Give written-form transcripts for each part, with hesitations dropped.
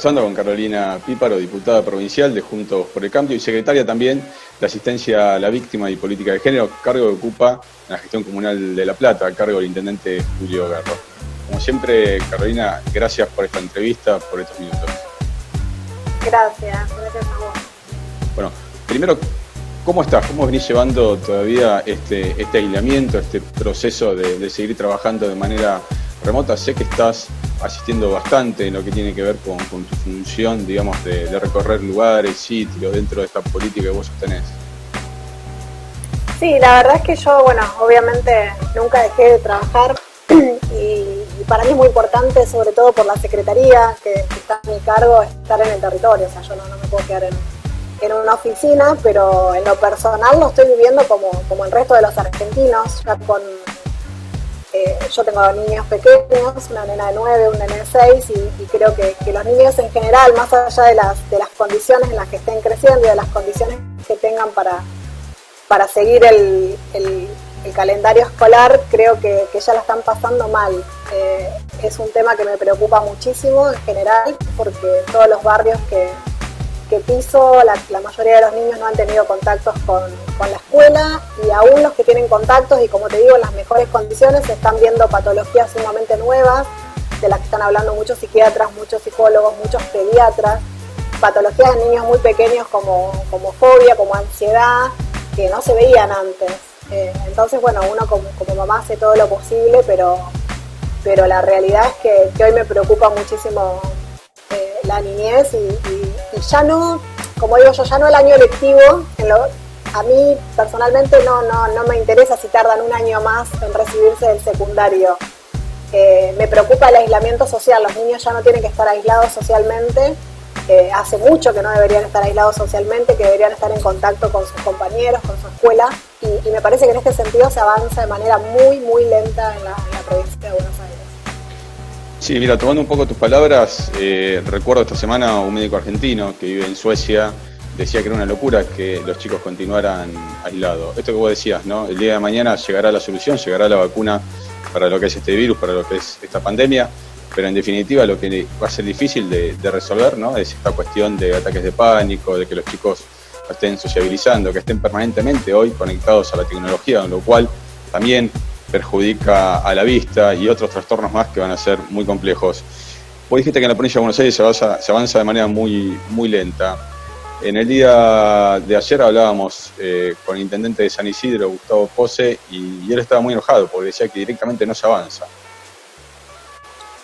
conversando con Carolina Píparo, diputada provincial de Juntos por el Cambio y secretaria también de Asistencia a la Víctima y Política de Género, cargo que ocupa en la gestión comunal de La Plata, a cargo del intendente Julio Garro. Como siempre, Carolina, gracias por esta entrevista, por estos minutos. Gracias a vos. Bueno, primero, ¿cómo estás? ¿Cómo venís llevando todavía este aislamiento, este proceso de seguir trabajando de manera remota? Sé que estás asistiendo bastante en lo que tiene que ver con tu función, digamos, de recorrer lugares, sitios, dentro de esta política que vos sostenés. Sí, la verdad es que yo, bueno, obviamente nunca dejé de trabajar y para mí es muy importante, sobre todo por la secretaría que está a mi cargo, estar en el territorio. O sea, yo no me puedo quedar en una oficina, pero en lo personal lo estoy viviendo como el resto de los argentinos, ya con... yo tengo dos niños pequeños, una nena de 9, un nene de 6, y creo que los niños en general, más allá de las condiciones en las que estén creciendo y de las condiciones que tengan para seguir el calendario escolar, creo que ya la están pasando mal. Es un tema que me preocupa muchísimo en general, porque todos los barrios que piso, la mayoría de los niños no han tenido contactos con la escuela, y aún los que tienen contactos, y como te digo, en las mejores condiciones, se están viendo patologías sumamente nuevas, de las que están hablando muchos psiquiatras, muchos psicólogos, muchos pediatras, patologías de niños muy pequeños como fobia, como ansiedad, que no se veían antes. Entonces, bueno, uno como mamá hace todo lo posible, pero la realidad es que hoy me preocupa muchísimo la niñez y ya no, como digo yo, ya no el año lectivo. A mí personalmente no me interesa si tardan un año más en recibirse del secundario. Me preocupa el aislamiento social. Los niños ya no tienen que estar aislados socialmente. Hace mucho que no deberían estar aislados socialmente, que deberían estar en contacto con sus compañeros, con su escuela, y me parece que en este sentido se avanza de manera muy, muy lenta en la provincia de Buenos Aires. Sí, mira, tomando un poco tus palabras, recuerdo esta semana un médico argentino que vive en Suecia, decía que era una locura que los chicos continuaran aislados. Esto que vos decías, ¿no? El día de mañana llegará la solución, llegará la vacuna para lo que es este virus, para lo que es esta pandemia, pero en definitiva lo que va a ser difícil de resolver, ¿no? Es esta cuestión de ataques de pánico, de que los chicos estén sociabilizando, que estén permanentemente hoy conectados a la tecnología, lo cual también perjudica a la vista y otros trastornos más que van a ser muy complejos. Vos dijiste que en la provincia de Buenos Aires se avanza de manera muy, muy lenta. En el día de ayer hablábamos con el intendente de San Isidro, Gustavo Pose, y él estaba muy enojado porque decía que directamente no se avanza.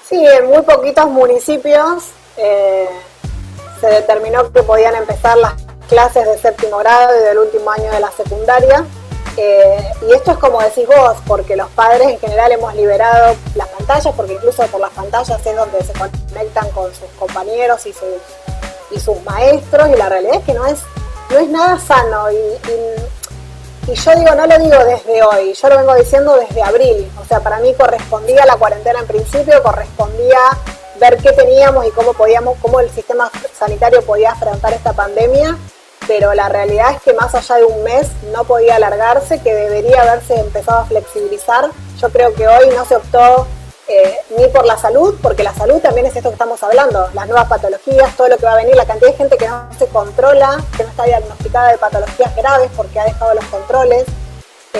Sí, en muy poquitos municipios se determinó que podían empezar las clases de séptimo grado y del último año de la secundaria. Y esto es como decís vos, porque los padres en general hemos liberado las pantallas, porque incluso por las pantallas es donde se conectan con sus compañeros y sus maestros, y la realidad es que no es nada sano, y yo digo, no lo digo desde hoy, yo lo vengo diciendo desde abril. O sea, para mí correspondía la cuarentena en principio, correspondía ver qué teníamos y cómo el sistema sanitario podía afrontar esta pandemia, pero la realidad es que más allá de un mes no podía alargarse, que debería haberse empezado a flexibilizar. Yo creo que hoy no se optó ni por la salud, porque la salud también es esto que estamos hablando, las nuevas patologías, todo lo que va a venir, la cantidad de gente que no se controla, que no está diagnosticada de patologías graves porque ha dejado los controles,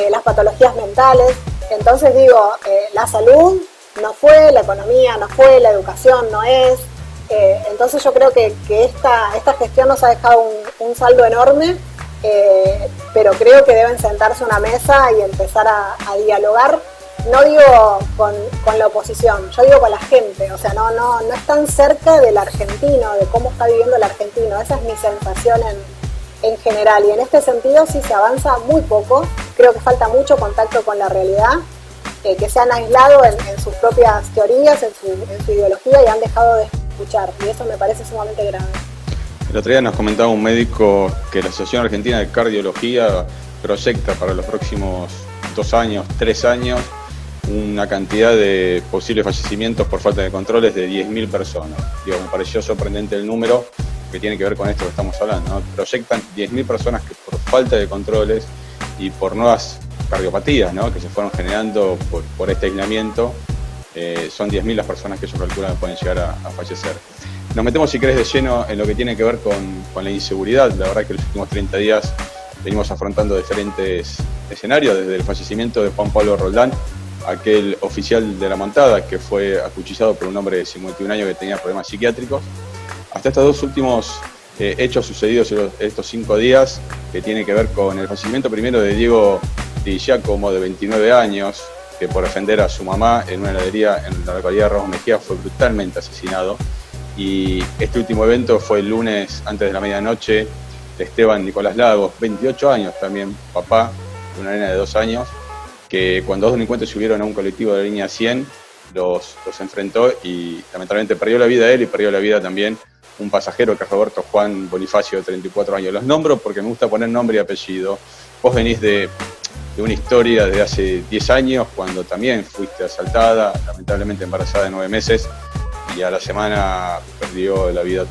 las patologías mentales. Entonces digo, la salud no fue, la economía no fue, la educación no es. Entonces yo creo que esta gestión nos ha dejado un saldo enorme, pero creo que deben sentarse a una mesa y empezar a dialogar. No digo con la oposición, yo digo con la gente. O sea, no están cerca del argentino, de cómo está viviendo el argentino. Esa es mi sensación en general, y en este sentido sí se avanza muy poco. Creo que falta mucho contacto con la realidad, que se han aislado en sus propias teorías, en su ideología, y han dejado de escuchar, y eso me parece sumamente grave. El otro día nos comentaba un médico que la Asociación Argentina de Cardiología proyecta para los próximos 2 años, 3 años, una cantidad de posibles fallecimientos por falta de controles de 10.000 personas. Digo, me pareció sorprendente el número, que tiene que ver con esto que estamos hablando, ¿no? Proyectan 10.000 personas que por falta de controles y por nuevas cardiopatías, ¿no?, que se fueron generando por este aislamiento, son 10.000 las personas que ellos calculan que pueden llegar a fallecer. nos metemos, si querés, de lleno en lo que tiene que ver con la inseguridad. La verdad que los últimos 30 días venimos afrontando diferentes escenarios, desde el fallecimiento de Juan Pablo Roldán, aquel oficial de la montada que fue acuchillado por un hombre de 51 años que tenía problemas psiquiátricos, hasta estos dos últimos hechos sucedidos en estos 5 días, que tiene que ver con el fallecimiento primero de Diego Di Giacomo, de 29 años, que por defender a su mamá en una heladería en la localidad de Ramos Mejía fue brutalmente asesinado. Y este último evento fue el lunes antes de la medianoche de Esteban Nicolás Lagos, 28 años también, papá de una nena de 2 años, que cuando dos delincuentes subieron a un colectivo de la línea 100, los enfrentó y lamentablemente perdió la vida él y perdió la vida también un pasajero, que es Roberto Juan Bonifacio, de 34 años. Los nombro porque me gusta poner nombre y apellido. Vos venís de una historia de hace 10 años, cuando también fuiste asaltada, lamentablemente embarazada de 9 meses, y a la semana perdió la vida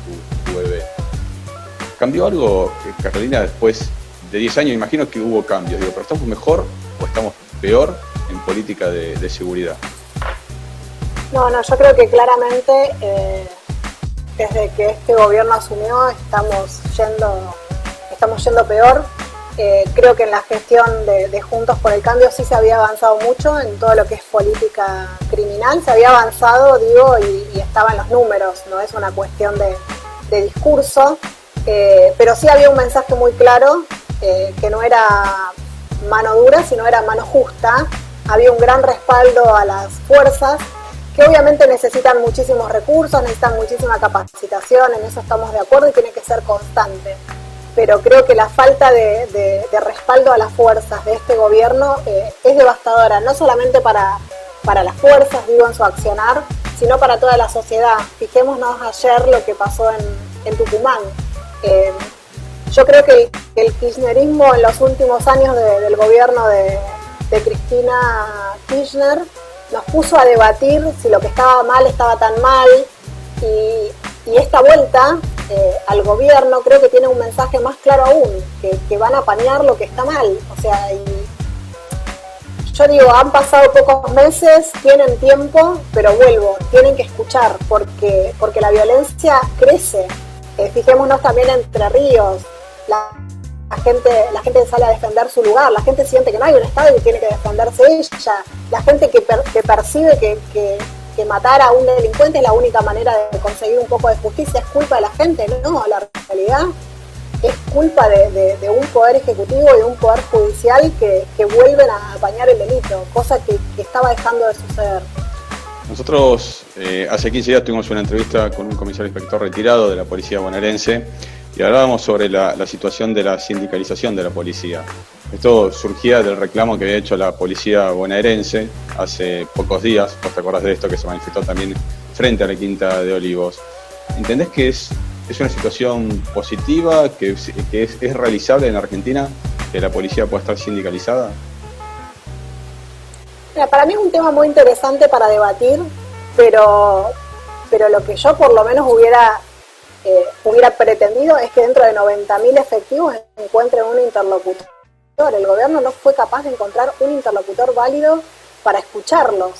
tu bebé. ¿Cambió algo, Carolina, después de 10 años? Imagino que hubo cambios, pero ¿estamos mejor o estamos peor en política de seguridad? No, yo creo que claramente desde que este gobierno asumió estamos yendo peor. Creo que en la gestión de Juntos por el Cambio sí se había avanzado mucho en todo lo que es política criminal, se había avanzado, y estaba en los números, no es una cuestión de discurso, pero sí había un mensaje muy claro, que no era mano dura, sino era mano justa. Había un gran respaldo a las fuerzas, que obviamente necesitan muchísimos recursos, necesitan muchísima capacitación, en eso estamos de acuerdo y tiene que ser constante. Pero creo que la falta de respaldo a las fuerzas de este gobierno es devastadora, no solamente para las fuerzas, en su accionar, sino para toda la sociedad. Fijémonos ayer lo que pasó en Tucumán. Yo creo que el kirchnerismo en los últimos años del gobierno de Cristina Kirchner nos puso a debatir si lo que estaba mal estaba tan mal, y esta vuelta al gobierno creo que tiene un mensaje más claro aún, que van a apañar lo que está mal. O sea, yo digo, han pasado pocos meses, tienen tiempo, pero tienen que escuchar, porque la violencia crece. Fijémonos también en Entre Ríos, la gente sale a defender su lugar, la gente siente que no hay un Estado y tiene que defenderse ella, la gente que percibe que matar a un delincuente es la única manera de conseguir un poco de justicia. ¿Es culpa de la gente? No, la realidad es culpa de un poder ejecutivo y de un poder judicial que vuelven a apañar el delito, cosa que estaba dejando de suceder. Nosotros hace 15 días tuvimos una entrevista con un comisario inspector retirado de la policía bonaerense y hablábamos sobre la situación de la sindicalización de la policía. Esto surgía del reclamo que había hecho la policía bonaerense hace pocos días. Vos te acordás de esto, que se manifestó también frente a la Quinta de Olivos. ¿Entendés que es una situación positiva, que es realizable en Argentina que la policía pueda estar sindicalizada? Mira, para mí es un tema muy interesante para debatir, pero lo que yo por lo menos hubiera pretendido es que dentro de 90.000 efectivos encuentren un interlocutor. El gobierno no fue capaz de encontrar un interlocutor válido para escucharlos,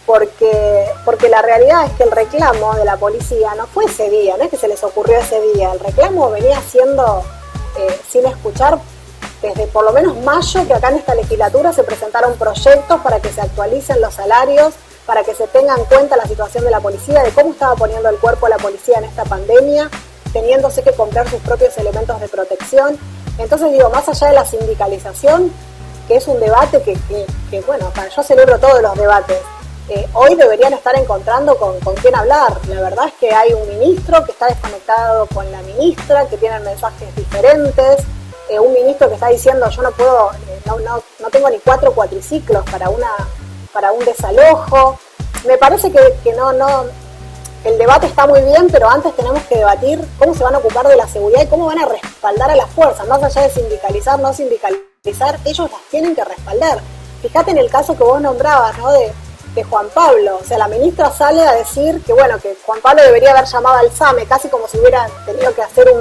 porque la realidad es que el reclamo de la policía no fue ese día, no es que se les ocurrió ese día, el reclamo venía siendo sin escuchar desde por lo menos mayo, que acá en esta legislatura se presentaron proyectos para que se actualicen los salarios, para que se tenga en cuenta la situación de la policía, de cómo estaba poniendo el cuerpo la policía en esta pandemia, teniéndose que comprar sus propios elementos de protección. Entonces digo, más allá de la sindicalización, que es un debate que bueno, yo celebro todos los debates, hoy deberían estar encontrando con quién hablar. La verdad es que hay un ministro que está desconectado con la ministra, que tienen mensajes diferentes, un ministro que está diciendo yo no puedo, no tengo ni 4 cuatriciclos para un desalojo. Me parece que no, el debate está muy bien, pero antes tenemos que debatir cómo se van a ocupar de la seguridad y cómo van a respaldar a las fuerzas, más allá de sindicalizar, no sindicalizar, ellos las tienen que respaldar. Fíjate en el caso que vos nombrabas, ¿no? de Juan Pablo, o sea, la ministra sale a decir que bueno, que Juan Pablo debería haber llamado al SAME, casi como si hubiera tenido que hacer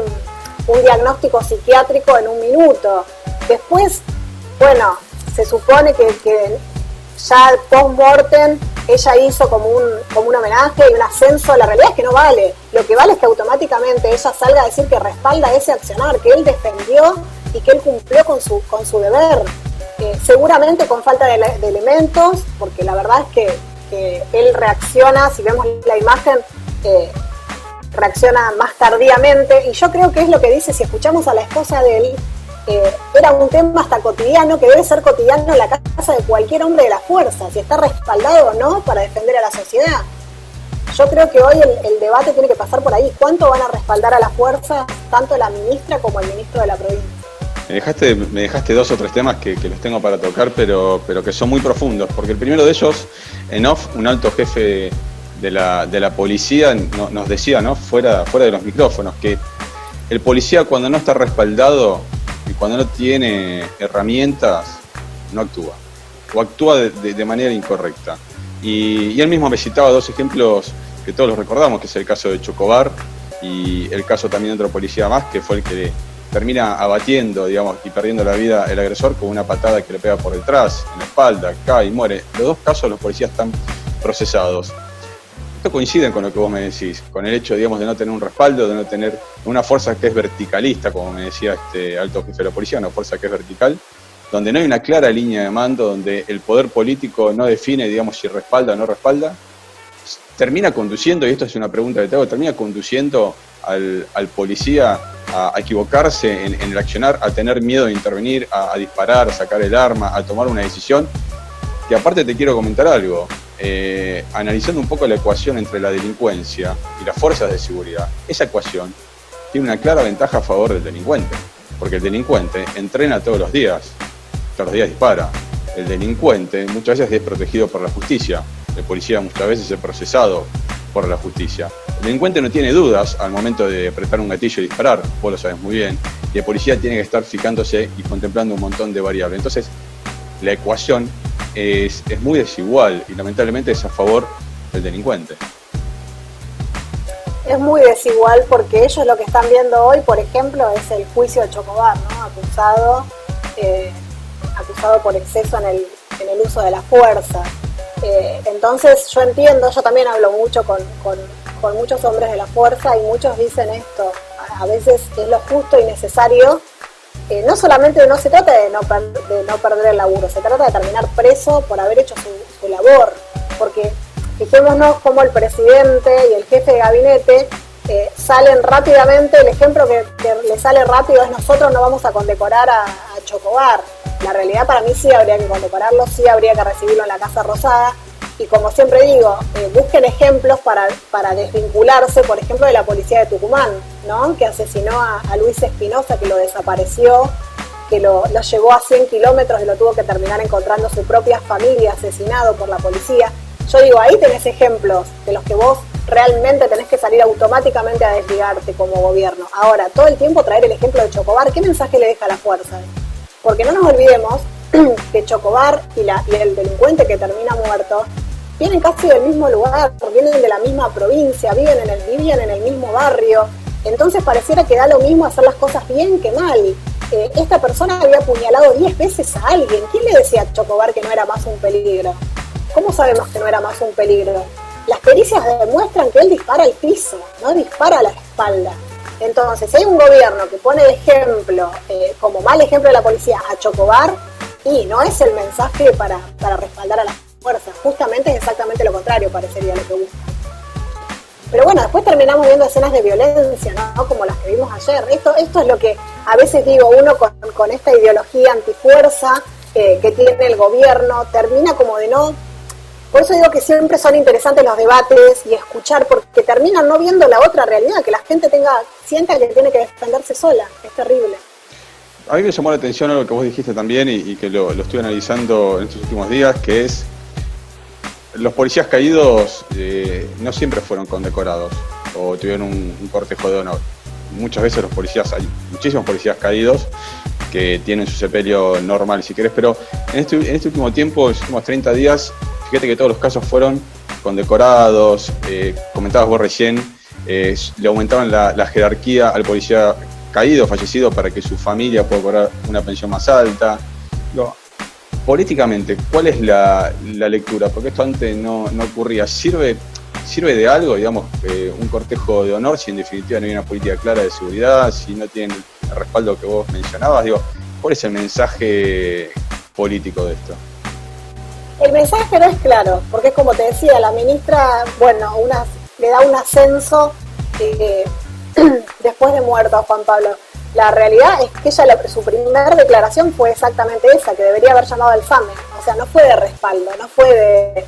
un diagnóstico psiquiátrico en un minuto. Después, bueno, se supone que ya post-mortem ella hizo como un homenaje y un ascenso. La realidad es que no vale. lo que vale es que automáticamente ella salga a decir que respalda ese accionar, que él defendió y que él cumplió con su deber. Seguramente con falta de elementos, porque la verdad es que él reacciona, si vemos la imagen, reacciona más tardíamente, y yo creo que es lo que dice, si escuchamos a la esposa de él, era un tema hasta cotidiano, que debe ser cotidiano en la casa de cualquier hombre de la fuerza, si está respaldado o no para defender a la sociedad. Yo creo que hoy el debate tiene que pasar por ahí. ¿Cuánto van a respaldar a la fuerza, tanto la ministra como el ministro de la provincia? Me dejaste 2 o 3 temas que los tengo para tocar, pero que son muy profundos, porque el primero de ellos, en off, un alto jefe de la policía nos decía, ¿no?, fuera de los micrófonos, que el policía, cuando no está respaldado y cuando no tiene herramientas, no actúa, o actúa de manera incorrecta. Y él mismo me citaba 2 ejemplos que todos los recordamos, que es el caso de Chocobar y el caso también de otro policía más, que fue el que termina abatiendo, digamos, y perdiendo la vida el agresor con una patada que le pega por detrás, en la espalda, cae y muere. Los 2 casos los policías están procesados. Esto coincide con lo que vos me decís, con el hecho, digamos, de no tener un respaldo, de no tener una fuerza que es verticalista, como me decía este alto jefe de la policía, una fuerza que es vertical, donde no hay una clara línea de mando, donde el poder político no define, digamos, si respalda o no respalda, termina conduciendo, y esto es una pregunta que te hago, termina conduciendo al policía a equivocarse en el accionar, a tener miedo de intervenir, a disparar, a sacar el arma, a tomar una decisión. Que aparte te quiero comentar algo, analizando un poco la ecuación entre la delincuencia y las fuerzas de seguridad, esa ecuación tiene una clara ventaja a favor del delincuente, porque el delincuente entrena todos los días dispara. El delincuente muchas veces es protegido por la justicia, el policía muchas veces es procesado por la justicia. El delincuente no tiene dudas al momento de apretar un gatillo y disparar, vos lo sabes muy bien, y el policía tiene que estar fijándose y contemplando un montón de variables. Entonces, la ecuación es muy desigual y lamentablemente es a favor del delincuente. Es muy desigual porque ellos lo que están viendo hoy, por ejemplo, es el juicio de Chocobar, ¿no? Acusado por exceso en el uso de la fuerza. Entonces yo entiendo, yo también hablo mucho con muchos hombres de la fuerza y muchos dicen esto, a veces es lo justo y necesario. No solamente no se trata de no perder el laburo, se trata de terminar preso por haber hecho su labor, porque fijémonos cómo el presidente y el jefe de gabinete salen rápidamente. El ejemplo que le sale rápido es: nosotros no vamos a condecorar a Chocobar. La realidad, para mí sí habría que condecorarlo, sí habría que recibirlo en la Casa Rosada, y como siempre digo, busquen ejemplos para desvincularse, por ejemplo, de la policía de Tucumán, ¿no?, que asesinó a Luis Espinosa, que lo desapareció, que lo llevó a 100 kilómetros y lo tuvo que terminar encontrando su propia familia, asesinado por la policía. Yo digo, ahí tenés ejemplos de los que vos realmente tenés que salir automáticamente a desligarte como gobierno. Ahora, todo el tiempo traer el ejemplo de Chocobar, ¿qué mensaje le deja a la fuerza? Porque no nos olvidemos que Chocobar y el delincuente que termina muerto vienen casi del mismo lugar, vienen de la misma provincia, vivían en el mismo barrio. Entonces pareciera que da lo mismo hacer las cosas bien que mal. Esta persona había apuñalado 10 veces a alguien. ¿Quién le decía a Chocobar que no era más un peligro? ¿Cómo sabemos que no era más un peligro? Las pericias demuestran que él dispara al piso, no dispara a la espalda. Entonces, si hay un gobierno que pone de ejemplo, como mal ejemplo de la policía, a Chocobar, y no es el mensaje para respaldar a las fuerzas, justamente es exactamente lo contrario, parecería lo que busca. Pero bueno, después terminamos viendo escenas de violencia, ¿no?, como las que vimos ayer. Esto es lo que a veces digo, uno con esta ideología antifuerza que tiene el gobierno, termina como de no... Por eso digo que siempre son interesantes los debates y escuchar, porque terminan no viendo la otra realidad, que la gente sienta que tiene que defenderse sola. Es terrible. A mí me llamó la atención algo que vos dijiste también y que lo estuve analizando en estos últimos días, que es los policías caídos no siempre fueron condecorados o tuvieron un cortejo de honor. Muchas veces hay muchísimos policías caídos que tienen su sepelio normal, si querés, pero en este último tiempo, en los últimos 30 días, fíjate que todos los casos fueron condecorados. Comentabas vos recién, le aumentaban la jerarquía al policía caído, fallecido, para que su familia pueda cobrar una pensión más alta. Políticamente, ¿cuál es la lectura? Porque esto antes no ocurría. ¿Sirve ¿sirve de algo, digamos, un cortejo de honor si en definitiva no hay una política clara de seguridad, si no tienen el respaldo que vos mencionabas? Digo, ¿cuál es el mensaje político de esto? El mensaje no es claro, porque es como te decía, la ministra, bueno, le da un ascenso después de muerto a Juan Pablo. La realidad es que su primera declaración fue exactamente esa, que debería haber llamado al FAME. O sea, no fue de respaldo, no fue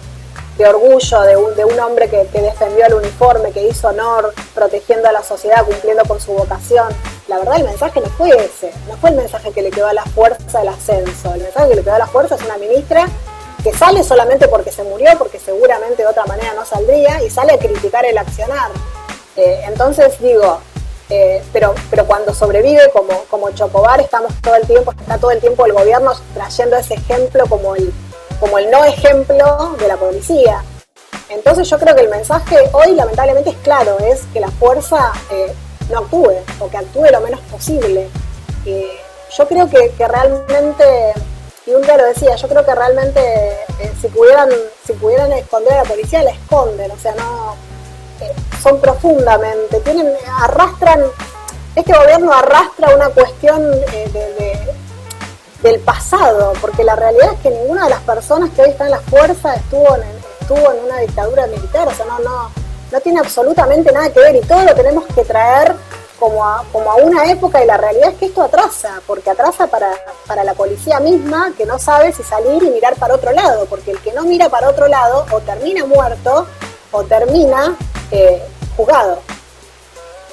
de orgullo de un hombre que defendió el uniforme, que hizo honor, protegiendo a la sociedad, cumpliendo con su vocación. La verdad, el mensaje no fue ese, no fue el mensaje que le quedó a la fuerza del ascenso. El mensaje que le quedó a la fuerza es una ministra que sale solamente porque se murió, porque seguramente de otra manera no saldría, y sale a criticar el accionar. Entonces digo, pero cuando sobrevive como Chocobar, está todo el tiempo el gobierno trayendo ese ejemplo como el no ejemplo de la policía. Entonces yo creo que el mensaje hoy lamentablemente es claro, es que la fuerza no actúe, o que actúe lo menos posible. Yo creo que realmente, y un día lo decía, yo creo que realmente si pudieran esconder a la policía, la esconden, o sea, no, son profundamente, este gobierno arrastra una cuestión del pasado, porque la realidad es que ninguna de las personas que hoy están en la fuerza estuvo en una dictadura militar, o sea, no tiene absolutamente nada que ver, y todo lo tenemos que traer como a una época, y la realidad es que esto atrasa, porque atrasa para la policía misma, que no sabe si salir y mirar para otro lado, porque el que no mira para otro lado o termina muerto o termina juzgado.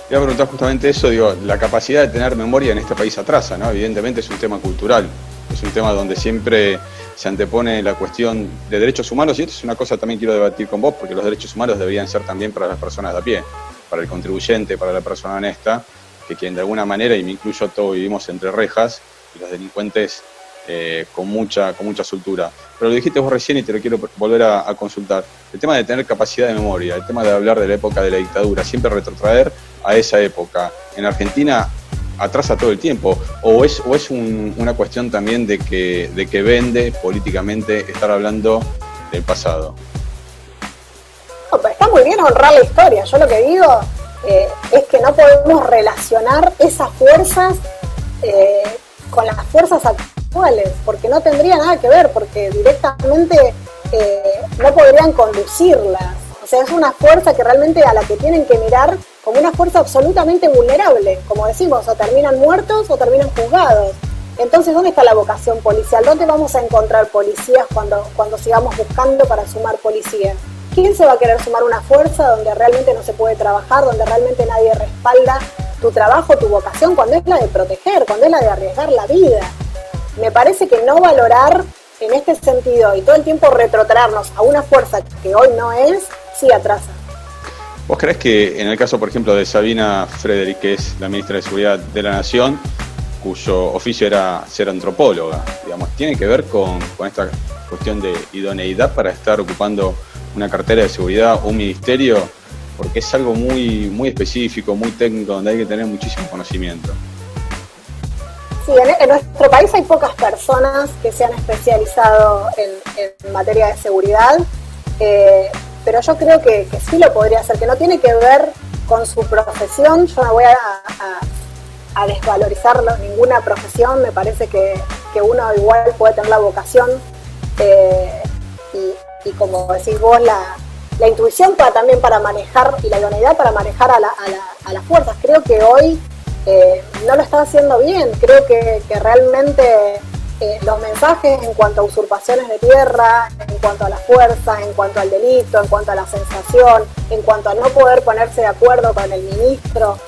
Te iba a preguntar justamente eso, digo, la capacidad de tener memoria en este país atrasa, ¿no? Evidentemente es un tema cultural, es un tema donde siempre se antepone la cuestión de derechos humanos, y esto es una cosa que también quiero debatir con vos, porque los derechos humanos deberían ser también para las personas de a pie, para el contribuyente, para la persona honesta, que quien de alguna manera, y me incluyo, todos vivimos entre rejas, y los delincuentes con mucha soltura. Pero lo dijiste vos recién y te lo quiero volver a consultar. El tema de tener capacidad de memoria, el tema de hablar de la época de la dictadura, siempre retrotraer a esa época. En Argentina atrasa todo el tiempo, o es una cuestión también de que vende políticamente estar hablando del pasado. No, pero está muy bien honrar la historia. Yo lo que digo es que no podemos relacionar esas fuerzas con las fuerzas actuales, porque no tendría nada que ver, porque directamente no podrían conducirlas. O sea, es una fuerza que realmente a la que tienen que mirar como una fuerza absolutamente vulnerable, como decimos, o terminan muertos o terminan juzgados. Entonces, ¿dónde está la vocación policial? ¿Dónde vamos a encontrar policías cuando sigamos buscando para sumar policías? ¿Quién se va a querer sumar una fuerza donde realmente no se puede trabajar, donde realmente nadie respalda tu trabajo, tu vocación, cuando es la de proteger, cuando es la de arriesgar la vida? Me parece que no valorar en este sentido y todo el tiempo retrotraernos a una fuerza que hoy no es, sí atrasa. ¿Vos creés que en el caso, por ejemplo, de Sabina Frederick, que es la ministra de Seguridad de la Nación, cuyo oficio era ser antropóloga, digamos, tiene que ver con esta cuestión de idoneidad para estar ocupando una cartera de seguridad o un ministerio? Porque es algo muy específico, muy técnico, donde hay que tener muchísimo conocimiento. Sí, en nuestro país hay pocas personas que se han especializado en materia de seguridad, pero yo creo que sí lo podría hacer, que no tiene que ver con su profesión. Yo no voy a desvalorizar ninguna profesión, me parece que uno igual puede tener la vocación y como decís vos, la intuición también para manejar, y la idoneidad para manejar a las fuerzas. Creo que hoy no lo está haciendo bien. Creo que realmente los mensajes en cuanto a usurpaciones de tierra, en cuanto a las fuerzas, en cuanto al delito, en cuanto a la sensación, en cuanto a no poder ponerse de acuerdo con el ministro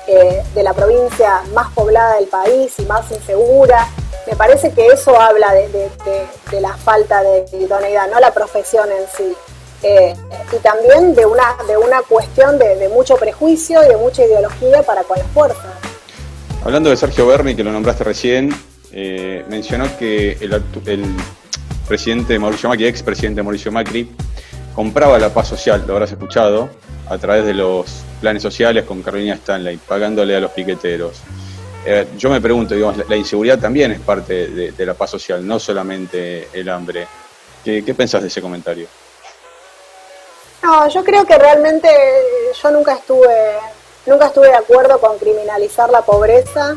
de la provincia más poblada del país y más insegura, me parece que eso habla de la falta de idoneidad, no la profesión en sí. Y también de una cuestión de mucho prejuicio y de mucha ideología para con las fuerzas. Hablando de Sergio Berni, que lo nombraste recién, mencionó que el presidente Mauricio Macri, expresidente Mauricio Macri, compraba la paz social, lo habrás escuchado, a través de los planes sociales con Carolina Stanley, pagándole a los piqueteros. Yo me pregunto, digamos, la inseguridad también es parte de la paz social, no solamente el hambre. ¿Qué pensás de ese comentario? No, yo creo que realmente yo nunca estuve de acuerdo con criminalizar la pobreza.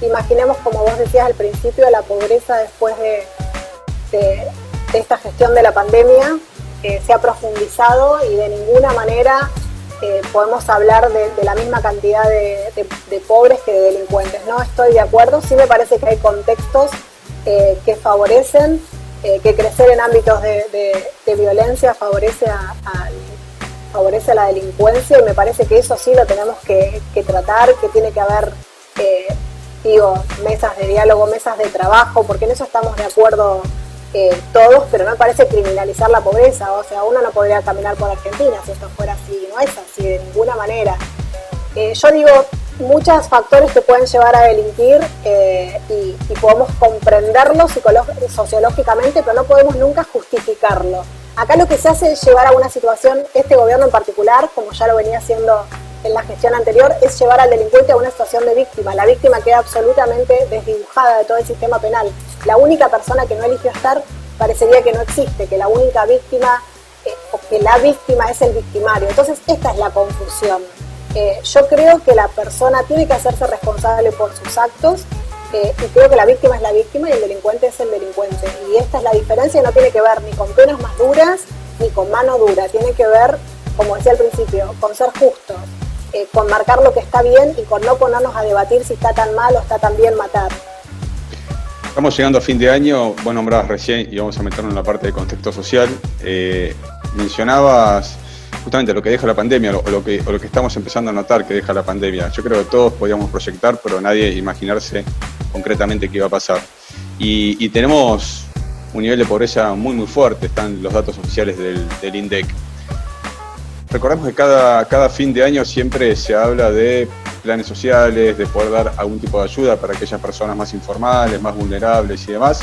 Imaginemos, como vos decías al principio, la pobreza después de esta gestión de la pandemia se ha profundizado y de ninguna manera podemos hablar de la misma cantidad de pobres que de delincuentes. No estoy de acuerdo, sí me parece que hay contextos que favorecen que crecer en ámbitos de violencia favorece a la delincuencia, y me parece que eso sí lo tenemos que tratar, que tiene que haber mesas de diálogo, mesas de trabajo, porque en eso estamos de acuerdo todos, pero no me parece criminalizar la pobreza. O sea, uno no podría caminar por Argentina si esto fuera así, no es así de ninguna manera. Yo digo, muchos factores que pueden llevar a delinquir y podemos comprenderlo sociológicamente, pero no podemos nunca justificarlo. Acá lo que se hace es llevar a una situación, este gobierno en particular, como ya lo venía haciendo en la gestión anterior, es llevar al delincuente a una situación de víctima. La víctima queda absolutamente desdibujada de todo el sistema penal. La única persona que no eligió estar parecería que no existe, que la única víctima o que la víctima es el victimario. Entonces esta es la confusión. Yo creo que la persona tiene que hacerse responsable por sus actos y creo que la víctima es la víctima y el delincuente es el delincuente. Y esta es la diferencia, y no tiene que ver ni con penas más duras ni con mano dura. Tiene que ver, como decía al principio, con ser justos, con marcar lo que está bien y con no ponernos a debatir si está tan mal o está tan bien matar. Estamos llegando a fin de año, vos nombrabas recién y vamos a meternos en la parte de contexto social. Mencionabas justamente lo que deja la pandemia o lo que estamos empezando a notar que deja la pandemia. Yo creo que todos podíamos proyectar, pero nadie imaginarse concretamente qué iba a pasar. Y tenemos un nivel de pobreza muy muy fuerte, están los datos oficiales del INDEC. Recordemos que cada fin de año siempre se habla de planes sociales, de poder dar algún tipo de ayuda para aquellas personas más informales, más vulnerables y demás.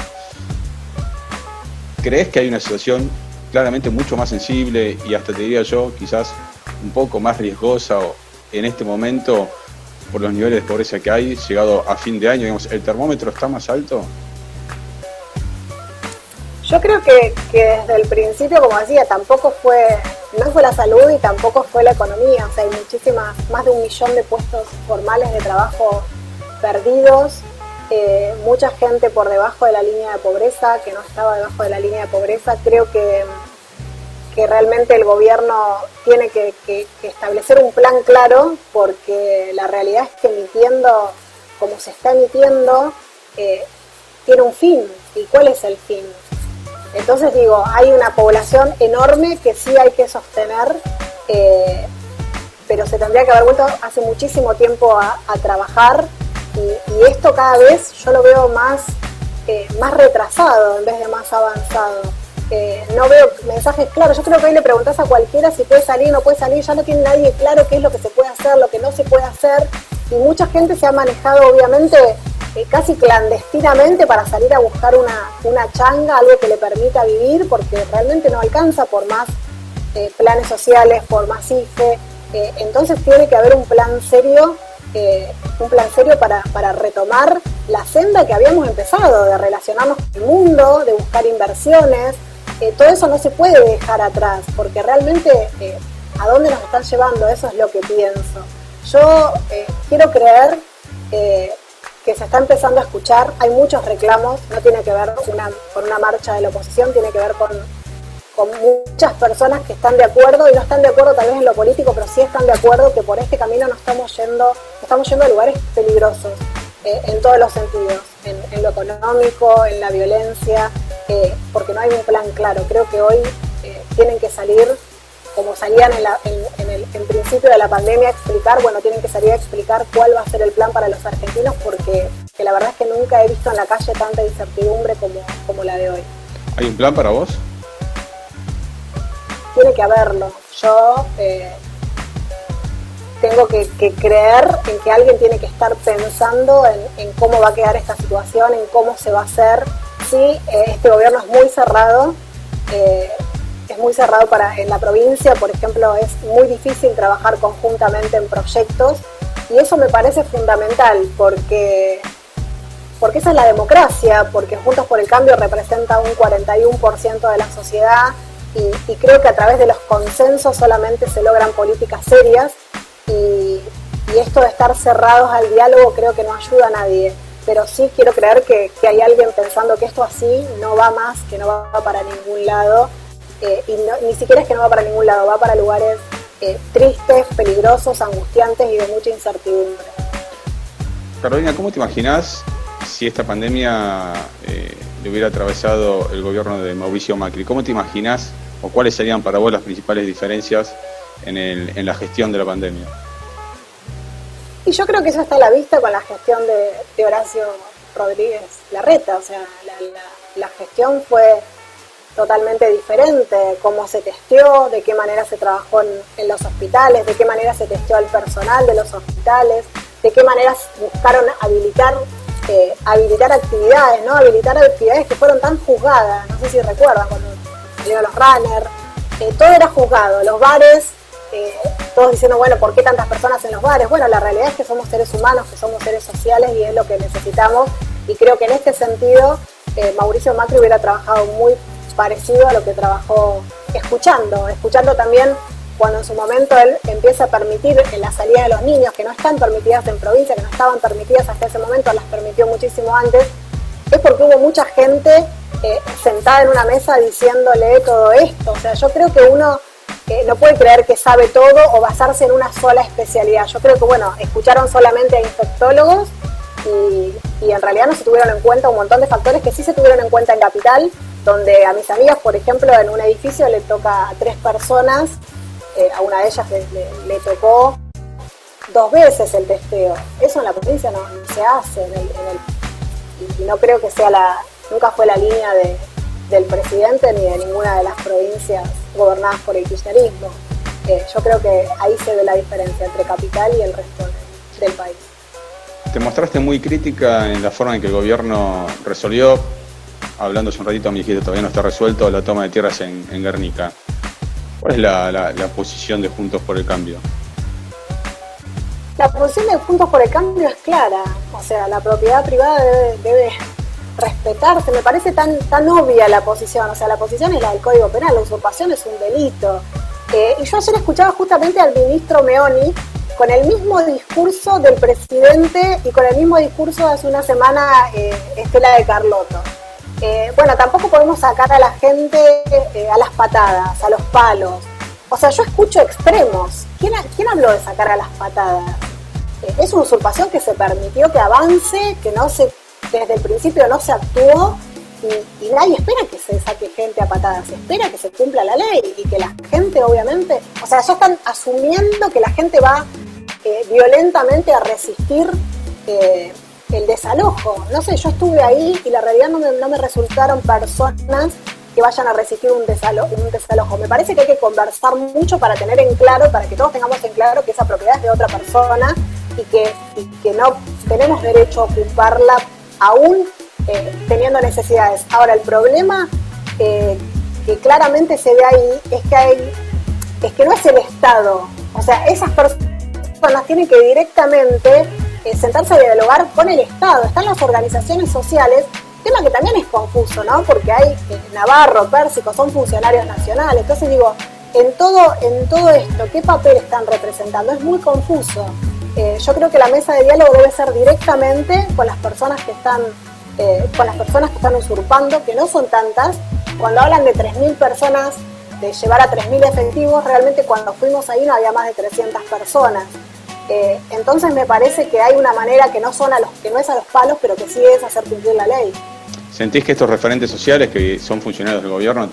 ¿Crees que hay una situación claramente mucho más sensible y hasta te diría yo, quizás un poco más riesgosa en este momento por los niveles de pobreza que hay, llegado a fin de año? Digamos, ¿el termómetro está más alto? Yo creo que desde el principio, como decía, no fue la salud y tampoco fue la economía. O sea, hay más de 1 millón de puestos formales de trabajo perdidos, mucha gente por debajo de la línea de pobreza, que no estaba debajo de la línea de pobreza. Creo que realmente el gobierno tiene que establecer un plan claro, porque la realidad es que emitiendo como se está emitiendo, tiene un fin. ¿Y cuál es el fin? Entonces digo, hay una población enorme que sí hay que sostener, pero se tendría que haber vuelto hace muchísimo tiempo a trabajar, y esto cada vez yo lo veo más retrasado en vez de más avanzado. No veo mensajes claros. Yo creo que hoy le preguntás a cualquiera si puede salir o no puede salir, ya no tiene nadie claro qué es lo que se puede hacer, lo que no se puede hacer, y mucha gente se ha manejado obviamente casi clandestinamente para salir a buscar una changa, algo que le permita vivir, porque realmente no alcanza por más planes sociales, por más IFE. Entonces tiene que haber un plan serio para retomar la senda que habíamos empezado, de relacionarnos con el mundo, de buscar inversiones. Todo eso no se puede dejar atrás, porque realmente ¿a dónde nos están llevando? Eso es lo que pienso. Yo quiero creer que se está empezando a escuchar. Hay muchos reclamos, no tiene que ver con una marcha de la oposición, tiene que ver con muchas personas que están de acuerdo y no están de acuerdo tal vez en lo político, pero sí están de acuerdo que por este camino no estamos yendo a lugares peligrosos en todos los sentidos, en lo económico, en la violencia, porque no hay un plan claro. Creo que hoy tienen que salir, como salían en principio de la pandemia, tienen que salir a explicar cuál va a ser el plan para los argentinos, porque la verdad es que nunca he visto en la calle tanta incertidumbre como la de hoy. ¿Hay un plan para vos? Tiene que haberlo. Yo tengo que creer en que alguien tiene que estar pensando en cómo va a quedar esta situación, en cómo se va a hacer. Sí, este gobierno es muy cerrado. En la provincia, por ejemplo, es muy difícil trabajar conjuntamente en proyectos, y eso me parece fundamental, porque esa es la democracia, porque Juntos por el Cambio representa un 41% de la sociedad, y creo que a través de los consensos solamente se logran políticas serias y esto de estar cerrados al diálogo creo que no ayuda a nadie, pero sí quiero creer que hay alguien pensando que esto así no va más, que no va para ningún lado, ni siquiera es que no va para ningún lado, va para lugares tristes, peligrosos, angustiantes y de mucha incertidumbre. Carolina, ¿cómo te imaginás si esta pandemia le hubiera atravesado el gobierno de Mauricio Macri? ¿Cómo te imaginás o cuáles serían para vos las principales diferencias en la gestión de la pandemia? Y yo creo que eso está a la vista con la gestión de Horacio Rodríguez Larreta, o sea, la gestión fue totalmente diferente, cómo se testeó, de qué manera se trabajó en los hospitales, de qué manera se testeó al personal de los hospitales, de qué manera buscaron habilitar actividades, ¿no? Habilitar actividades que fueron tan juzgadas, no sé si recuerdan cuando salieron los runners, todo era juzgado, los bares, todos diciendo, bueno, ¿por qué tantas personas en los bares? Bueno, la realidad es que somos seres humanos, que somos seres sociales y es lo que necesitamos, y creo que en este sentido Mauricio Macri hubiera trabajado muy parecido a lo que trabajó escuchando también cuando en su momento él empieza a permitir la salida de los niños que no están permitidas en provincia, que no estaban permitidas hasta ese momento, las permitió muchísimo antes, es porque hubo mucha gente sentada en una mesa diciéndole todo esto. O sea, yo creo que uno no puede creer que sabe todo o basarse en una sola especialidad. Yo creo que, bueno, escucharon solamente a infectólogos y en realidad no se tuvieron en cuenta un montón de factores que sí se tuvieron en cuenta en Capital, donde a mis amigas, por ejemplo, en un edificio le toca a 3 personas, a una de ellas le tocó 2 veces el testeo. Eso en la provincia no se hace, y no creo que nunca fue la línea del presidente ni de ninguna de las provincias gobernadas por el kirchnerismo. Yo creo que ahí se ve la diferencia entre Capital y el resto del país. Te mostraste muy crítica en la forma en que el gobierno resolvió, hablando hace un ratito me dijiste todavía no está resuelto, la toma de tierras en Guernica. ¿Cuál es la posición de Juntos por el Cambio? La posición de Juntos por el Cambio es clara, o sea, la propiedad privada debe respetarse. Me parece tan obvia la posición, o sea, la posición es la del Código Penal, la usurpación es un delito. Y yo ayer escuchaba justamente al ministro Meoni con el mismo discurso del presidente y con el mismo discurso de hace una semana Estela de Carlotto. Bueno, tampoco podemos sacar a la gente a las patadas, a los palos. O sea, yo escucho extremos. ¿Quién habló de sacar a las patadas? Es una usurpación que se permitió que avance, que desde el principio no se actuó y nadie espera que se saque gente a patadas, se espera que se cumpla la ley y que la gente obviamente, o sea, ya están asumiendo que la gente va violentamente a resistir el desalojo. No sé, yo estuve ahí y la realidad no me resultaron personas que vayan a resistir un desalojo. Me parece que hay que conversar mucho para tener en claro, para que todos tengamos en claro que esa propiedad es de otra persona y que no tenemos derecho a ocuparla aún teniendo necesidades. Ahora, el problema que claramente se ve ahí es que no es el Estado. O sea, esas personas tienen que directamente sentarse a dialogar con el Estado. Están las organizaciones sociales, tema que también es confuso, ¿no? Porque hay Navarro, Pérsico, son funcionarios nacionales. Entonces digo, en todo esto, ¿qué papel están representando? Es muy confuso. Yo creo que la mesa de diálogo debe ser directamente con las personas que están usurpando, que no son tantas. Cuando hablan de 3.000 personas, de llevar a 3.000 efectivos, realmente cuando fuimos ahí no había más de 300 personas. Entonces me parece que hay una manera que no es a los palos, pero que sí es hacer cumplir la ley. ¿Sentís que estos referentes sociales que son funcionarios del gobierno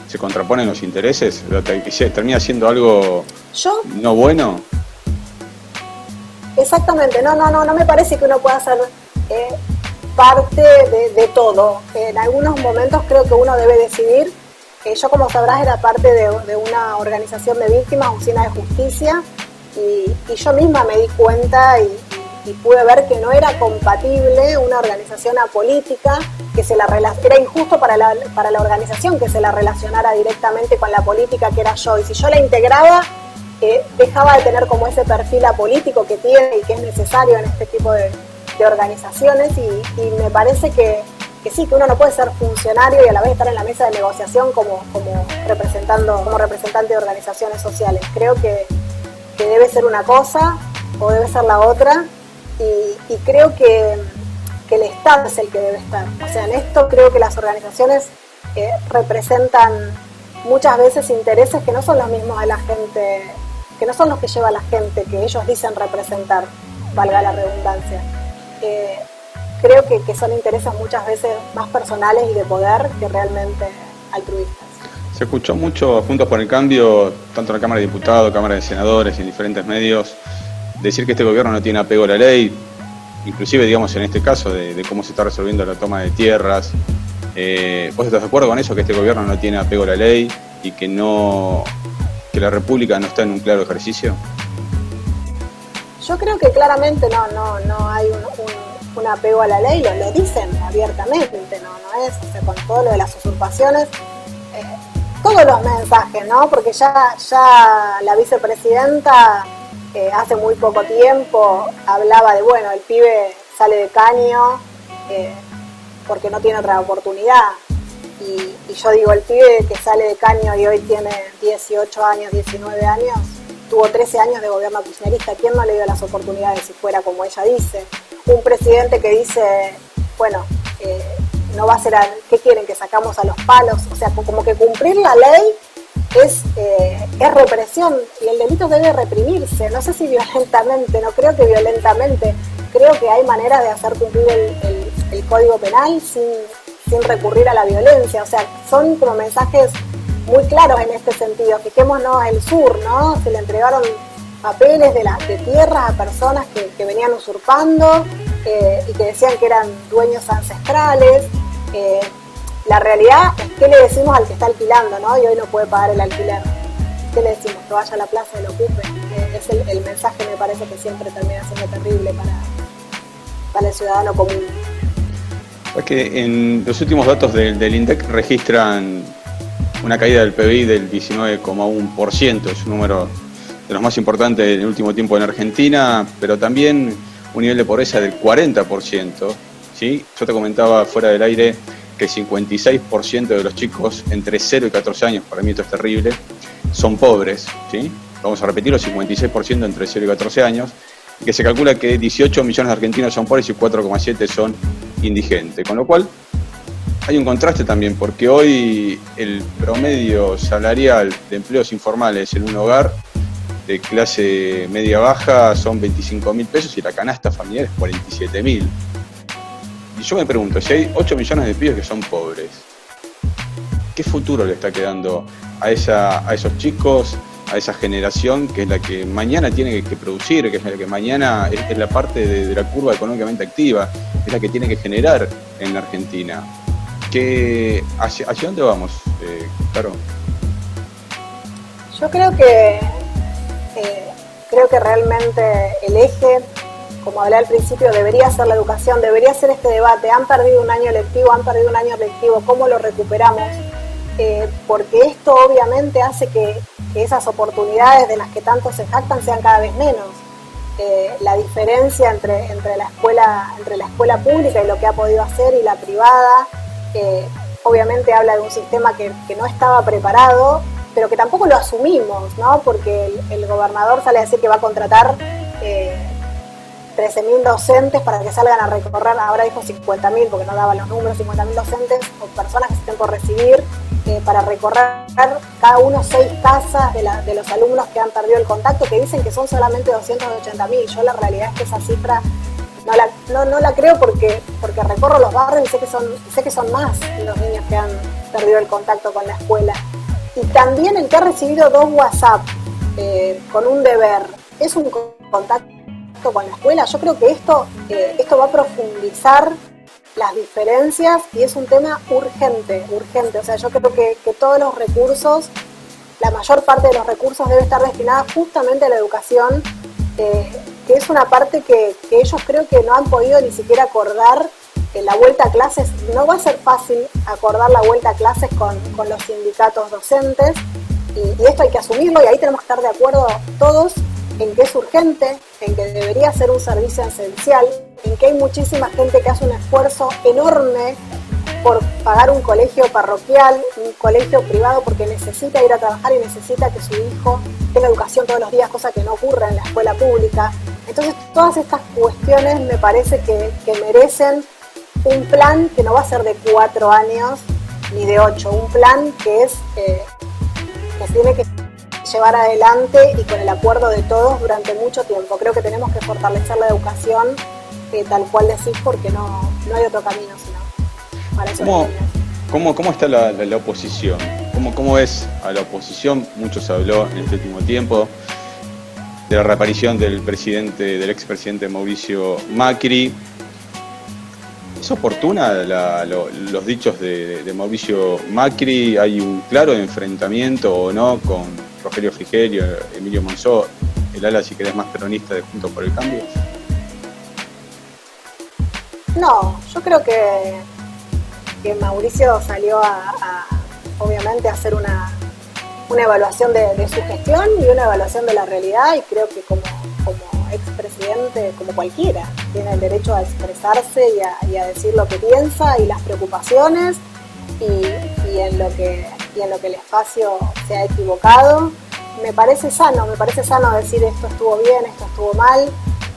se contraponen los intereses? ¿Termina siendo algo no bueno? Exactamente, no me parece que uno pueda ser parte de todo. En algunos momentos creo que uno debe decidir. Yo, como sabrás, era parte de una organización de víctimas, Usina de Justicia, y yo misma me di cuenta y pude ver que no era compatible una organización apolítica, era injusto para la organización que se la relacionara directamente con la política que era yo, y si yo la integraba, dejaba de tener como ese perfil apolítico que tiene y que es necesario en este tipo de organizaciones, y me parece que sí, que uno no puede ser funcionario y a la vez estar en la mesa de negociación como representante de organizaciones sociales. Creo que debe ser una cosa o debe ser la otra, y creo que el Estado es el que debe estar. O sea, en esto creo que las organizaciones representan muchas veces intereses que no son los mismos de la gente, que no son los que lleva la gente que ellos dicen representar, valga la redundancia. Creo que son intereses muchas veces más personales y de poder que realmente altruistas. Se escuchó mucho Juntos por el Cambio, tanto en la Cámara de Diputados, Cámara de Senadores y en diferentes medios, decir que este gobierno no tiene apego a la ley, inclusive, digamos, en este caso de cómo se está resolviendo la toma de tierras. ¿Vos estás de acuerdo con eso, que este gobierno no tiene apego a la ley y que la República no está en un claro ejercicio? Yo creo que claramente no hay un apego a la ley, lo dicen abiertamente, no es, o sea, con todo lo de las usurpaciones, todos los mensajes, ¿no? Porque ya la vicepresidenta hace muy poco tiempo hablaba de, bueno, el pibe sale de caño porque no tiene otra oportunidad. Y yo digo, el pibe que sale de caño y hoy tiene 18 años, 19 años, tuvo 13 años de gobierno kirchnerista. ¿Quién no le dio las oportunidades si fuera como ella dice? Un presidente que dice, bueno, no va a ser, ¿qué quieren? Que sacamos a los palos. O sea, como que cumplir la ley es represión, y el delito debe reprimirse. No sé si violentamente, no creo que violentamente. Creo que hay maneras de hacer cumplir el Código Penal sin recurrir a la violencia. O sea, son como mensajes muy claros en este sentido. Fijémonos el sur, ¿no? Se le entregaron papeles de tierras a personas que venían usurpando y que decían que eran dueños ancestrales. La realidad es que le decimos al que está alquilando, ¿no? Y hoy no puede pagar el alquiler. ¿Qué le decimos? Que vaya a la plaza y lo ocupe. Es el mensaje, me parece, que siempre termina siendo terrible para el ciudadano común. Es que en los últimos datos del INDEC registran una caída del PBI del 19,1%, es un número de los más importantes en el último tiempo en Argentina, pero también un nivel de pobreza del 40%, ¿sí? Yo te comentaba fuera del aire que el 56% de los chicos entre 0 y 14 años, para mí esto es terrible, son pobres, ¿sí? Vamos a repetirlo, 56% entre 0 y 14 años, y que se calcula que 18 millones de argentinos son pobres y 4,7 son indigentes, con lo cual hay un contraste también, porque hoy el promedio salarial de empleos informales en un hogar de clase media-baja son 25.000 pesos y la canasta familiar es 47.000. Y yo me pregunto, si hay 8 millones de pibes que son pobres, ¿qué futuro le está quedando a esos chicos, a esa generación que es la que mañana tiene que producir, que es la que mañana es la parte de la curva económicamente activa, es la que tiene que generar en la Argentina? ¿Hacia dónde vamos, Caro? Yo creo que realmente el eje, como hablé al principio, debería ser la educación, debería ser este debate. Han perdido un año lectivo, ¿cómo lo recuperamos? Porque esto obviamente hace que esas oportunidades de las que tanto se jactan sean cada vez menos. La diferencia entre la escuela pública y lo que ha podido hacer y la privada, obviamente habla de un sistema que no estaba preparado, pero que tampoco lo asumimos, ¿no? Porque el gobernador sale a decir que va a contratar 13.000 docentes para que salgan a recorrer, ahora dijo 50.000 porque no daba los números, 50.000 docentes o personas que se estén por recibir para recorrer cada uno 6 casas de los alumnos que han perdido el contacto, que dicen que son solamente 280.000. Yo la realidad es que esa cifra no la creo porque recorro los barrios y sé que son más los niños que han perdido el contacto con la escuela. Y también el que ha recibido 2 WhatsApp con un deber es un contacto con la escuela. Yo creo que esto va a profundizar las diferencias y es un tema urgente. O sea, yo creo que todos los recursos, la mayor parte de los recursos debe estar destinada justamente a la educación, que es una parte que ellos creo que no han podido ni siquiera acordar. La vuelta a clases, no va a ser fácil acordar la vuelta a clases con los sindicatos docentes, y esto hay que asumirlo, y ahí tenemos que estar de acuerdo todos en que es urgente, en que debería ser un servicio esencial, en que hay muchísima gente que hace un esfuerzo enorme por pagar un colegio parroquial, un colegio privado, porque necesita ir a trabajar y necesita que su hijo tenga educación todos los días, cosa que no ocurre en la escuela pública. Entonces, todas estas cuestiones me parece que merecen un plan que no va a ser de 4 años ni de 8, un plan que se tiene que llevar adelante y con el acuerdo de todos durante mucho tiempo. Creo que tenemos que fortalecer la educación, tal cual decís, porque no hay otro camino sino para eso. ¿Cómo está la oposición? ¿Cómo ves a la oposición? Mucho se habló en este último tiempo de la reaparición del expresidente Mauricio Macri. ¿Es oportuna los dichos de Mauricio Macri? ¿Hay un claro enfrentamiento o no con Rogelio Frigerio, Emilio Monzó, el ala, si querés, más peronista de Juntos por el Cambio? No, yo creo que Mauricio salió obviamente a hacer una evaluación de su gestión y una evaluación de la realidad, y creo que como expresidente, como cualquiera, tiene el derecho a expresarse y a decir lo que piensa y las preocupaciones y en lo que el espacio se ha equivocado. Me parece sano decir esto estuvo bien, esto estuvo mal,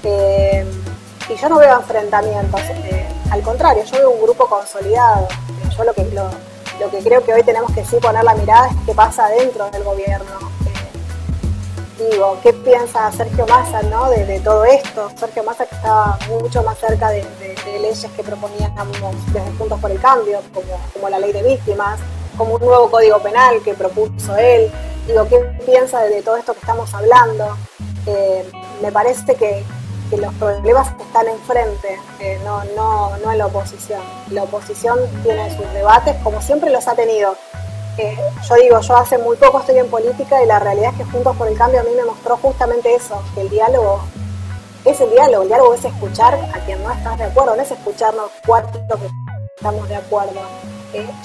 y yo no veo enfrentamientos, al contrario, yo veo un grupo consolidado. Yo lo que creo que hoy tenemos que sí poner la mirada es qué pasa dentro del gobierno. ¿Qué piensa Sergio Massa, ¿no? de todo esto? Sergio Massa, que estaba mucho más cerca de leyes que proponíamos desde Juntos por el Cambio, como la ley de víctimas, como un nuevo código penal que propuso él. ¿Qué piensa de todo esto que estamos hablando? Me parece que los problemas están enfrente, no en la oposición. La oposición tiene sus debates, como siempre los ha tenido. Yo hace muy poco estoy en política y la realidad es que Juntos por el Cambio a mí me mostró justamente eso, que el diálogo es escuchar a quien no estás de acuerdo, no es escucarnos 4 que estamos de acuerdo.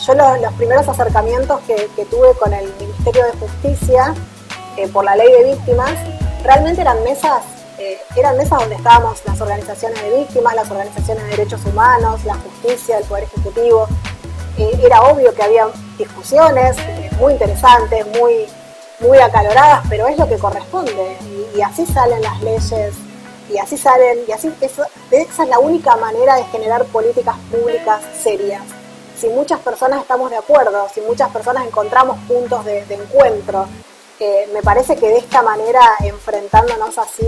Yo los primeros acercamientos que tuve con el Ministerio de Justicia por la ley de víctimas, realmente eran mesas donde estábamos las organizaciones de víctimas, las organizaciones de derechos humanos, la justicia, el Poder Ejecutivo. Era obvio que había discusiones muy interesantes, muy acaloradas, pero es lo que corresponde, y así salen las leyes, esa es la única manera de generar políticas públicas serias. Si muchas personas estamos de acuerdo, si muchas personas encontramos puntos de encuentro, me parece que de esta manera, enfrentándonos así,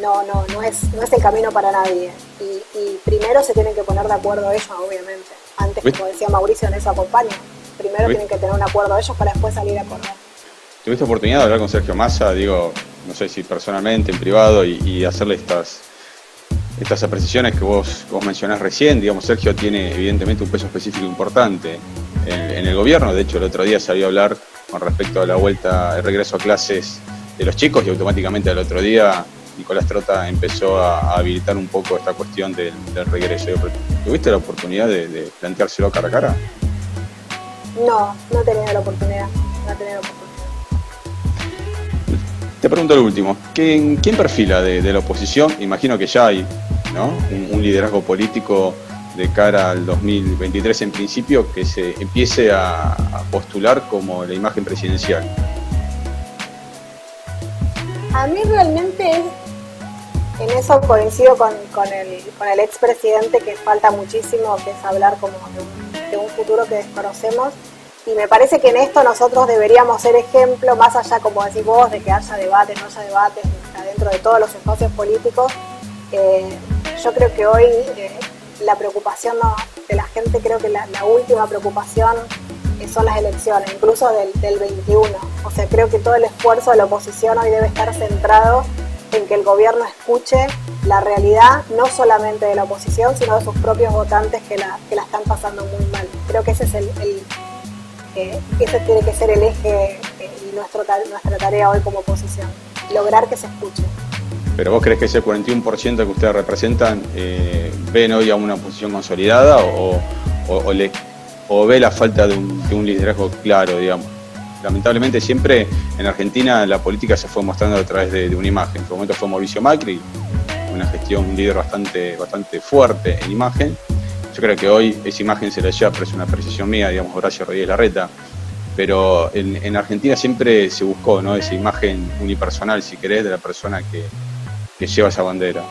no es el camino para nadie. Y primero se tienen que poner de acuerdo ellos, obviamente. Antes, como decía Mauricio, en eso acompaña. Primero tienen que tener un acuerdo ellos para después salir a acordar. ¿Tuviste oportunidad de hablar con Sergio Massa? No sé si personalmente, en privado, y hacerle estas apreciaciones que vos mencionás recién? Sergio tiene evidentemente un peso específico importante en el gobierno. De hecho, el otro día salió a hablar con respecto a la vuelta, el regreso a clases de los chicos, y automáticamente al otro día Nicolás Trota empezó a habilitar un poco esta cuestión del regreso. ¿Tuviste la oportunidad de planteárselo cara a cara? No he tenido la oportunidad. Te pregunto lo último, ¿quién perfila de la oposición? Imagino que ya hay, ¿no?, un liderazgo político de cara al 2023 en principio, que se empiece a postular como la imagen presidencial. A mí realmente en eso coincido con el expresidente, que falta muchísimo, que es hablar como de un futuro que desconocemos, y me parece que en esto nosotros deberíamos ser ejemplo, más allá, como decís vos, de que haya debates, no haya debates adentro de todos los espacios políticos. Yo creo que hoy la preocupación de la gente, creo que la última preocupación son las elecciones, incluso del 21. O sea, creo que todo el esfuerzo de la oposición hoy debe estar centrado en que el gobierno escuche la realidad, no solamente de la oposición, sino de sus propios votantes que la están pasando muy mal. Creo que ese tiene que ser el eje y nuestra tarea hoy como oposición, lograr que se escuche. ¿Pero vos crees que ese 41% que ustedes representan ven hoy a una oposición consolidada o ve la falta de un liderazgo claro, digamos? Lamentablemente siempre en Argentina la política se fue mostrando a través de una imagen. En su momento fue Mauricio Macri, una gestión, un líder bastante fuerte en imagen. Yo creo que hoy esa imagen se la lleva, pero es una apreciación mía, digamos, Horacio Rodríguez Larreta. Pero en Argentina siempre se buscó, ¿no?, esa imagen unipersonal, si querés, de la persona que lleva esa bandera.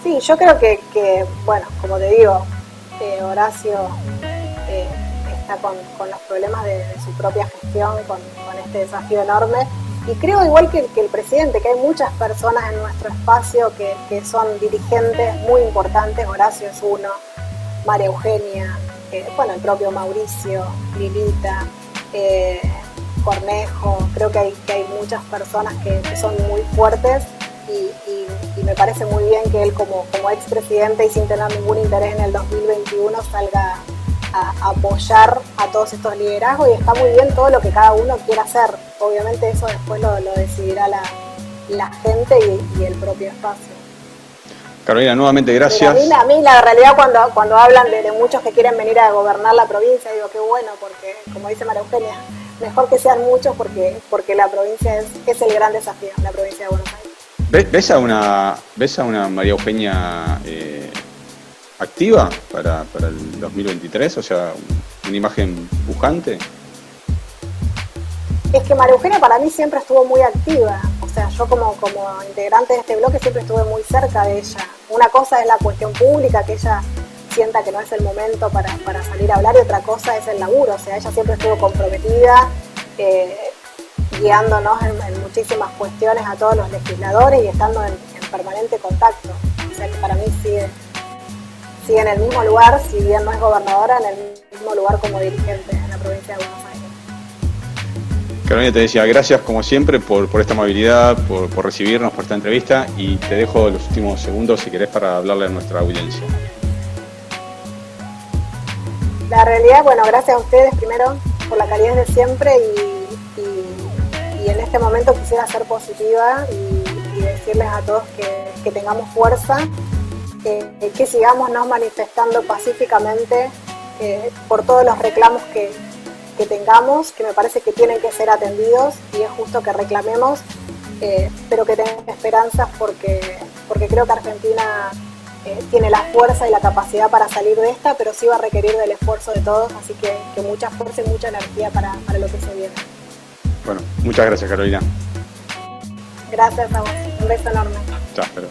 Sí, yo creo que bueno, como te digo, Horacio está con los problemas de su propia gestión, con este desafío enorme. Y creo, igual que el presidente, que hay muchas personas en nuestro espacio que son dirigentes muy importantes. Horacio es uno, María Eugenia, bueno, el propio Mauricio, Lilita, Cornejo. Creo que hay muchas personas que son muy fuertes y me parece muy bien que él como expresidente y sin tener ningún interés en el 2021 salga a apoyar a todos estos liderazgos, y está muy bien todo lo que cada uno quiera hacer. Obviamente eso después lo decidirá la gente y el propio espacio. Carolina, nuevamente gracias. Mira, a mí la realidad cuando hablan de muchos que quieren venir a gobernar la provincia, digo qué bueno, porque como dice María Eugenia, mejor que sean muchos porque la provincia es el gran desafío, la provincia de Buenos Aires. ¿Ves a una María Eugenia activa para el 2023? O sea, una imagen pujante. Es que María Eugenia para mí siempre estuvo muy activa. O sea, yo como integrante de este bloque siempre estuve muy cerca de ella. Una cosa es la cuestión pública, que ella sienta que no es el momento para salir a hablar, y otra cosa es el laburo. O sea, ella siempre estuvo comprometida, guiándonos en muchísimas cuestiones a todos los legisladores y estando en permanente contacto. O sea, que para mí sigue en el mismo lugar, si bien no es gobernadora, en el mismo lugar como dirigente en la provincia de Buenos Aires. Carolina, te decía, gracias como siempre por esta amabilidad, por recibirnos, por esta entrevista, y te dejo los últimos segundos, si querés, para hablarle a nuestra audiencia. La realidad, bueno, gracias a ustedes primero por la calidez de siempre, y en este momento quisiera ser positiva y decirles a todos que tengamos fuerza, que sigamos nos manifestando pacíficamente por todos los reclamos que tengamos, que me parece que tienen que ser atendidos y es justo que reclamemos, pero que tengan esperanzas porque creo que Argentina tiene la fuerza y la capacidad para salir de esta, pero sí va a requerir del esfuerzo de todos, así que mucha fuerza y mucha energía para lo que se viene. Bueno, muchas gracias, Carolina. Gracias a vos, un beso enorme. Chao, pero...